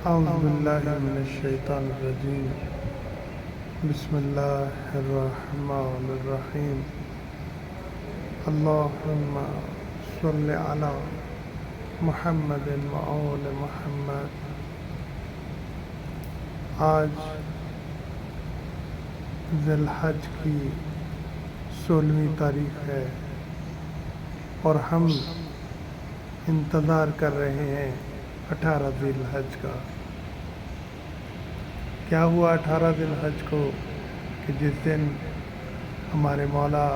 اعوذ باللہ من الشیطان الرجیم بسم اللہ الرحمن الرحیم اللہم صل علی محمد وآل محمد۔ آج ذی الحج کی 16ویں تاریخ ہے اور ہم انتظار کر رہے ہیں 18 ذی الحج کا۔ کیا ہوا 18 ذی الحج کو کہ جس دن ہمارے مولا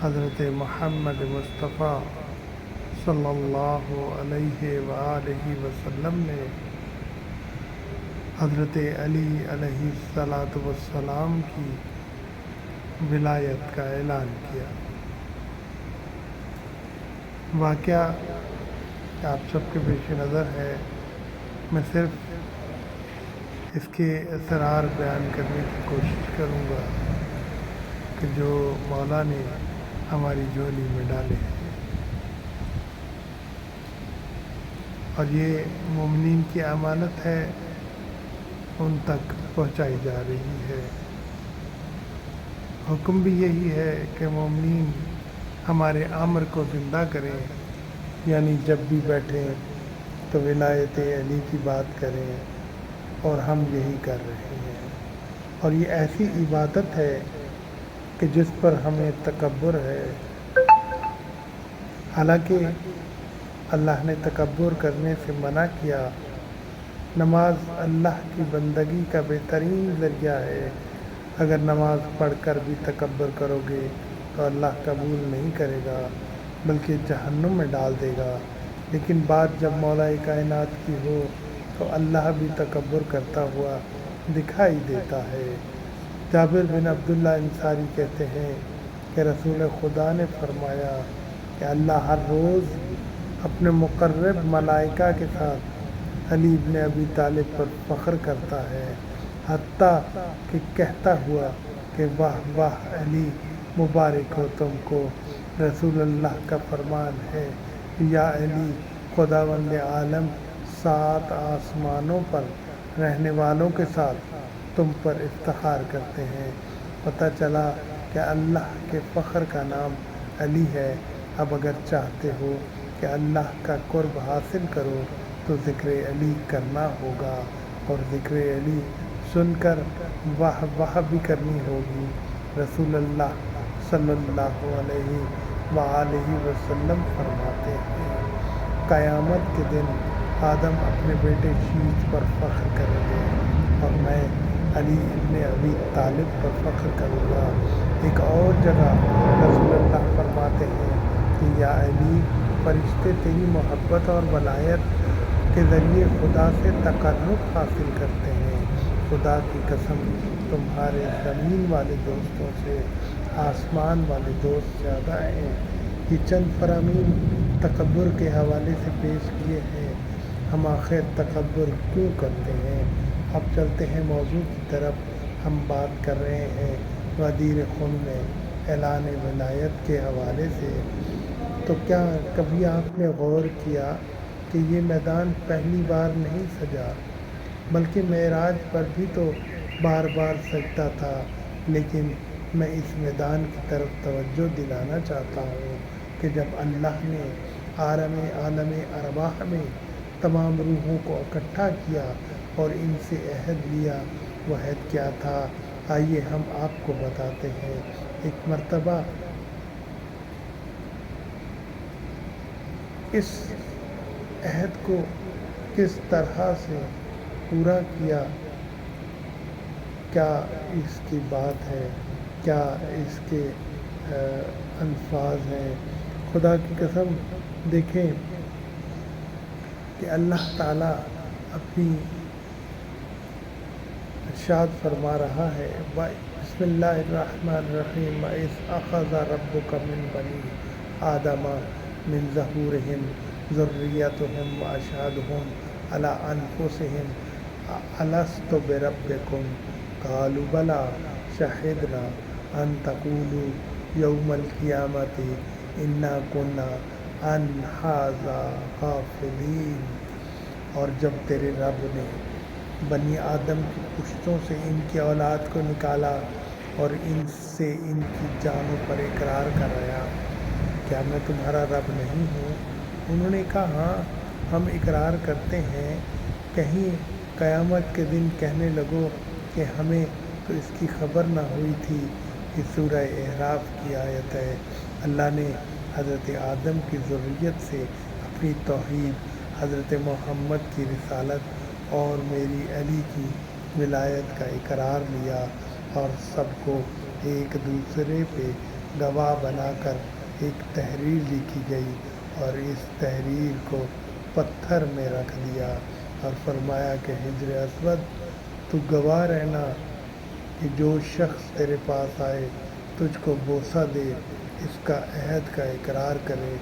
حضرت محمد مصطفیٰ صلی اللہ علیہ وآلہ وسلم نے حضرت علی علیہ السلام کی ولایت کا اعلان کیا۔ واقعہ آپ سب کے پیش نظر ہے، میں صرف اس کے اسرار بیان کرنے کی کوشش کروں گا کہ جو مولا نے ہماری جھولی میں ڈالے ہیں، اور یہ مومنین کی امانت ہے، ان تک پہنچائی جا رہی ہے۔ حکم بھی یہی ہے کہ مومنین ہمارے امر کو زندہ کریں، یعنی جب بھی بیٹھیں تو ولایت علی کی بات کریں، اور ہم یہی کر رہے ہیں۔ اور یہ ایسی عبادت ہے کہ جس پر ہمیں تکبر ہے، حالانکہ اللہ نے تکبر کرنے سے منع کیا۔ نماز اللہ کی بندگی کا بہترین ذریعہ ہے۔ اگر نماز پڑھ کر بھی تکبر کرو گے تو اللہ قبول نہیں کرے گا بلکہ جہنم میں ڈال دے گا۔ لیکن بات جب مولا کائنات کی ہو تو اللہ بھی تکبر کرتا ہوا دکھائی دیتا ہے۔ جابر بن عبداللہ انصاری کہتے ہیں کہ رسول خدا نے فرمایا کہ اللہ ہر روز اپنے مقرب ملائکہ کے ساتھ علی بن ابی طالب پر فخر کرتا ہے، حتیٰ کہ کہتا ہوا کہ واہ واہ علی، مبارک ہو تم کو۔ رسول اللہ کا فرمان ہے، یا علی، خداوند عالم 7 آسمانوں پر رہنے والوں کے ساتھ تم پر افتخار کرتے ہیں۔ پتہ چلا کہ اللہ کے فخر کا نام علی ہے۔ اب اگر چاہتے ہو کہ اللہ کا قرب حاصل کرو تو ذکر علی کرنا ہوگا، اور ذکر علی سن کر واہ واہ بھی کرنی ہوگی۔ رسول اللہ صلی اللہ علیہ وآلہ وسلم فرماتے ہیں، قیامت کے دن آدم اپنے بیٹے شیش پر فخر کریں گے اور میں علی ابن ابی طالب پر فخر کروں گا۔ ایک اور جگہ رسول اللہ فرماتے ہیں کہ یا علی، فرشتے تیری محبت اور ولایت کے ذریعے خدا سے تقرب حاصل کرتے ہیں۔ خدا کی قسم، تمہارے زمین والے دوستوں سے آسمان والے دوست زیادہ ہیں۔ یہ چند فرامین تکبر کے حوالے سے پیش کیے ہیں۔ ہم آخر تکبر کیوں کرتے ہیں؟ اب چلتے ہیں موضوع کی طرف۔ ہم بات کر رہے ہیں غدیر خم میں اعلان ولایت کے حوالے سے۔ تو کیا کبھی آپ نے غور کیا کہ یہ میدان پہلی بار نہیں سجا، بلکہ معراج پر بھی تو بار بار سجتا تھا؟ لیکن میں اس میدان کی طرف توجہ دلانا چاہتا ہوں کہ جب اللہ نے عالم ارواح میں تمام روحوں کو اکٹھا کیا اور ان سے عہد لیا، وہ عہد کیا تھا؟ آئیے ہم آپ کو بتاتے ہیں۔ ایک مرتبہ اس عہد کو کس طرح سے پورا کیا، کیا اس کی بات ہے، کیا اس کے الفاظ ہیں؟ خدا کی قسم، دیکھیں کہ اللہ تعالیٰ اپنی ارشاد فرما رہا ہے، بسم اللہ الرحمن الرحیم، وَإِذْ أَخَذَ رَبُّكَ مِن بَنِي آدَمَ مِن ظُهُورِهِمْ ذُرِّيَّتَهُمْ وَأَشْهَدَهُمْ عَلَىٰ أَنفُسِهِمْ أَلَسْتُ بِرَبِّكُمْ قَالُوا بَلَىٰ شَهِدْنَا أَن تَقُولُوا يَوْمَ الْقِيَامَةِ إِنَّا كُنَّا عَنْ هَٰذَا غَافِلِينَ۔ اور جب تیرے رب نے بنی آدم کی پشتوں سے ان کی اولاد کو نکالا اور ان سے ان کی جانوں پر اقرار کرایا، کیا میں تمہارا رب نہیں ہوں؟ انہوں نے کہا ہاں، ہم اقرار کرتے ہیں۔ کہیں قیامت کے دن کہنے لگو کہ ہمیں تو اس کی خبر نہ ہوئی تھی۔ یہ سورہ اعراف کی آیت ہے۔ اللہ نے حضرت آدم کی ذریت سے اپنی توحید، حضرت محمد کی رسالت اور میری علی کی ولایت کا اقرار لیا، اور سب کو ایک دوسرے پہ گواہ بنا کر ایک تحریر لکھی گئی، اور اس تحریر کو پتھر میں رکھ دیا اور فرمایا کہ حجر اسود، تو گواہ رہنا کہ جو شخص تیرے پاس آئے تجھ کو بوسہ دے، اس کا عہد کا اقرار کرے،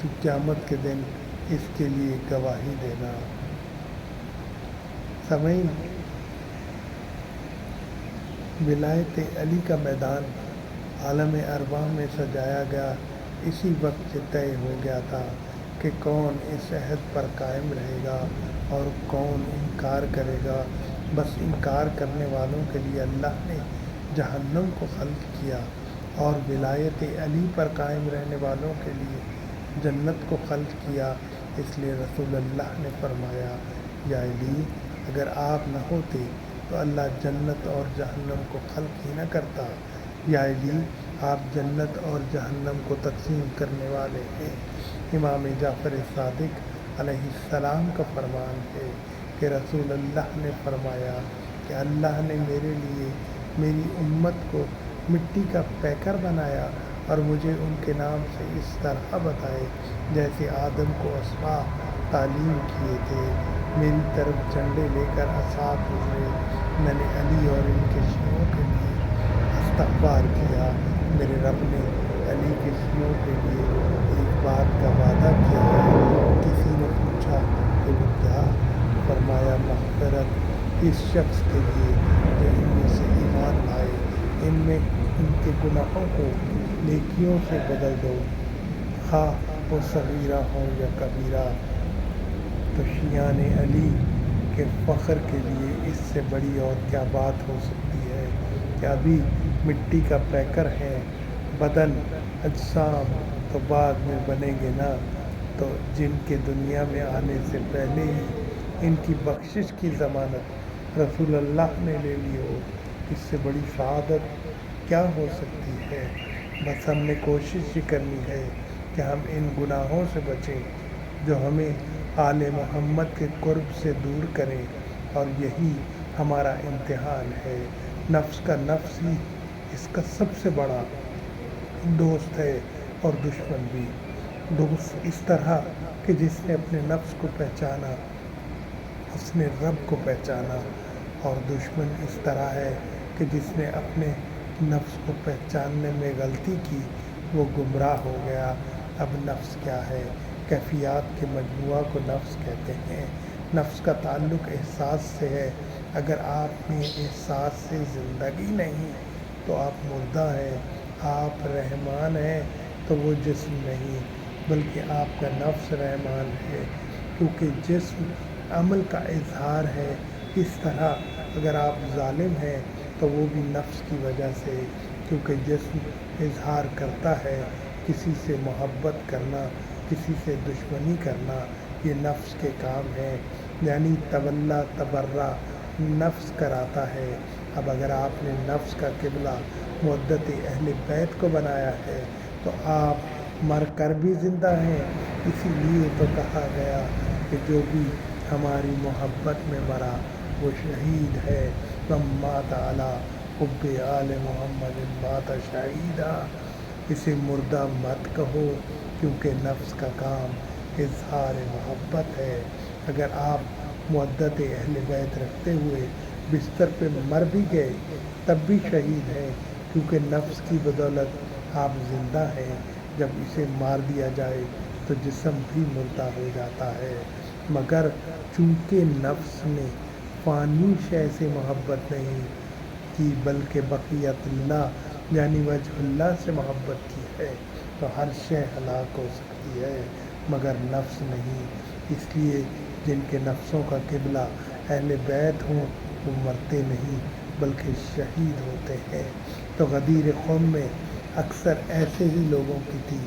تو قیامت کے دن اس کے لیے گواہی دینا۔ سامعین، ولایت علی کا میدان عالم ارواح میں سجایا گیا اسی وقت سے طے ہو گیا تھا کہ کون اس عہد پر قائم رہے گا اور کون انکار کرے گا۔ بس انکار کرنے والوں کے لیے اللہ نے جہنم کو خلق کیا، اور ولایت علی پر قائم رہنے والوں کے لیے جنت کو خلق کیا۔ اس لیے رسول اللہ نے فرمایا، یا علی، اگر آپ نہ ہوتے تو اللہ جنت اور جہنم کو خلق ہی نہ کرتا۔ یا علی، آپ جنت اور جہنم کو تقسیم کرنے والے ہیں۔ امام جعفر صادق علیہ السلام کا فرمان ہے کہ رسول اللہ نے فرمایا کہ اللہ نے میرے لیے میری امت کو مٹی کا پیکر بنایا اور مجھے ان کے نام سے اس طرح بتائے جیسے آدم کو اسماء تعلیم کیے تھے۔ میری طرف جھنڈے لے کر اصحاب گزرے، میں نے علی اور ان کے شیعوں کے لیے استغفار کیا۔ میرے رب نے علی کے شیعوں کے لیے ایک بات کا وعدہ کیا ہے۔ کسی نے پوچھا کہ وہ کیا؟ فرمایا، مغفرت اس شخص کے لیے جو ان میں سے ایمان لائے، ان میں ان کے گناہوں کو نیکیوں سے بدل دو، خواہ وہ صغیرہ ہوں یا کبیرہ۔ تو شیعان علی کے فخر کے لیے اس سے بڑی اور کیا بات ہو سکتی ہے کہ ابھی مٹی کا پیکر ہے، بدن اجسام تو بعد میں بنیں گے نا، تو جن کے دنیا میں آنے سے پہلے ہی ان کی بخشش کی ضمانت رسول اللہ نے لے لی ہو، اس سے بڑی سعادت کیا ہو سکتی ہے؟ بس ہم نے کوشش یہ کرنی ہے کہ ہم ان گناہوں سے بچیں جو ہمیں آل محمد کے قرب سے دور کریں، اور یہی ہمارا امتحان ہے۔ نفس کا نفس ہی اس کا سب سے بڑا دوست ہے اور دشمن بھی۔ دوست اس طرح کہ جس نے اپنے نفس کو پہچانا اس نے رب کو پہچانا، اور دشمن اس طرح ہے کہ جس نے اپنے نفس کو پہچاننے میں غلطی کی وہ گمراہ ہو گیا۔ اب نفس کیا ہے؟ کیفیات کے مجموعہ کو نفس کہتے ہیں۔ نفس کا تعلق احساس سے ہے۔ اگر آپ میں احساس سے زندگی نہیں تو آپ مردہ ہیں۔ آپ رحمان ہیں تو وہ جسم نہیں، بلکہ آپ کا نفس رحمان ہے، کیونکہ جسم عمل کا اظہار ہے۔ اس طرح اگر آپ ظالم ہیں تو وہ بھی نفس کی وجہ سے، کیونکہ جسم اظہار کرتا ہے۔ کسی سے محبت کرنا، کسی سے دشمنی کرنا، یہ نفس کے کام ہیں، یعنی تولا تبرہ نفس کراتا ہے۔ اب اگر آپ نے نفس کا قبلہ مودت اہل بیت کو بنایا ہے تو آپ مر کر بھی زندہ ہیں۔ اسی لیے تو کہا گیا کہ جو بھی ہماری محبت میں مرا وہ شہید ہے۔ من مات علی حب آل محمد مات شہیدا۔ اسے مردہ مت کہو، کیونکہ نفس کا کام اظہار محبت ہے۔ اگر آپ مودت اہل بیت رکھتے ہوئے بستر پہ مر بھی گئے تب بھی شہید ہیں، کیونکہ نفس کی بدولت آپ زندہ ہیں۔ جب اسے مار دیا جائے تو جسم بھی مردہ ہو جاتا ہے، مگر چونکہ نفس نے فانی شے سے محبت نہیں کی بلکہ بقیت اللہ یعنی وجہ اللہ سے محبت کی ہے، تو ہر شے ہلاک ہو سکتی ہے مگر نفس نہیں۔ اس لیے جن کے نفسوں کا قبلہ اہل بیت ہوں وہ مرتے نہیں بلکہ شہید ہوتے ہیں۔ تو غدیر قوم میں اکثر ایسے ہی لوگوں کی تھی،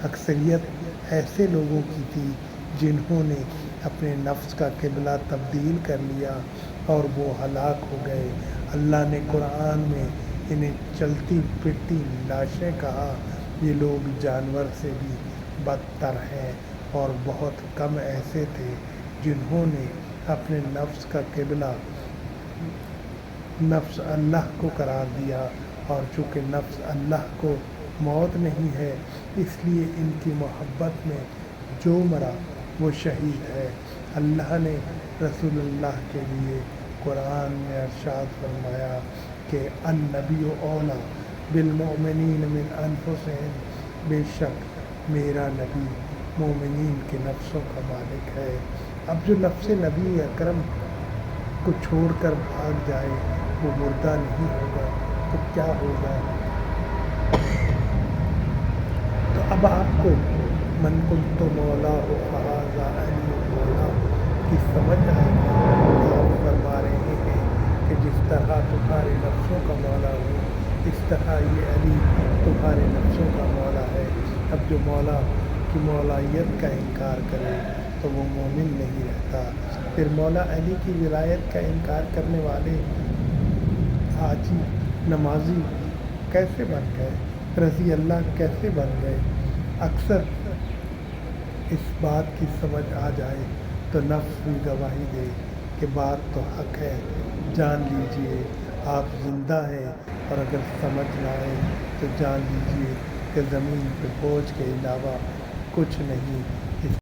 اکثریت ایسے لوگوں کی تھی جنہوں نے اپنے نفس کا قبلہ تبدیل کر لیا اور وہ ہلاک ہو گئے۔ اللہ نے قرآن میں انہیں چلتی پھرتی لاشیں کہا۔ یہ لوگ جانور سے بھی بدتر ہیں، اور بہت کم ایسے تھے جنہوں نے اپنے نفس کا قبلہ نفس اللہ کو قرار دیا، اور چونکہ نفس اللہ کو موت نہیں ہے اس لیے ان کی محبت میں جو مرا وہ شہید ہے۔ اللہ نے رسول اللہ کے لیے قرآن میں ارشاد فرمایا کہ النبی اولیٰ بالمؤمنین من انفسہم، بے شک میرا نبی مومنین کے نفسوں کا مالک ہے۔ اب جو نفس نبی اکرم کو چھوڑ کر بھاگ جائے وہ مردہ نہیں ہوگا تو کیا ہوگا؟ تو اب آپ کو من کنت مولا ہو فہذا علی مولا کی سمجھ آئے گی کہ آپ فرما رہے ہیں کہ جس طرح تمہارے نفسوں کا مولا ہو اس طرح یہ علی تمہارے نفسوں کا مولا ہے۔ اب جو مولا کی مولائیت کا انکار کرے تو وہ مومن نہیں رہتا۔ پھر مولا علی کی ولایت کا انکار کرنے والے حاجی نمازی کیسے بن گئے، رضی اللہ کیسے بن گئے؟ اکثر اس بات کی سمجھ آ جائے تو نفس بھی گواہی دے کہ بات تو حق ہے، جان لیجئے آپ زندہ ہیں، اور اگر سمجھ نہ آئے تو جان لیجئے کہ زمین پہ بوجھ کے علاوہ کچھ نہیں۔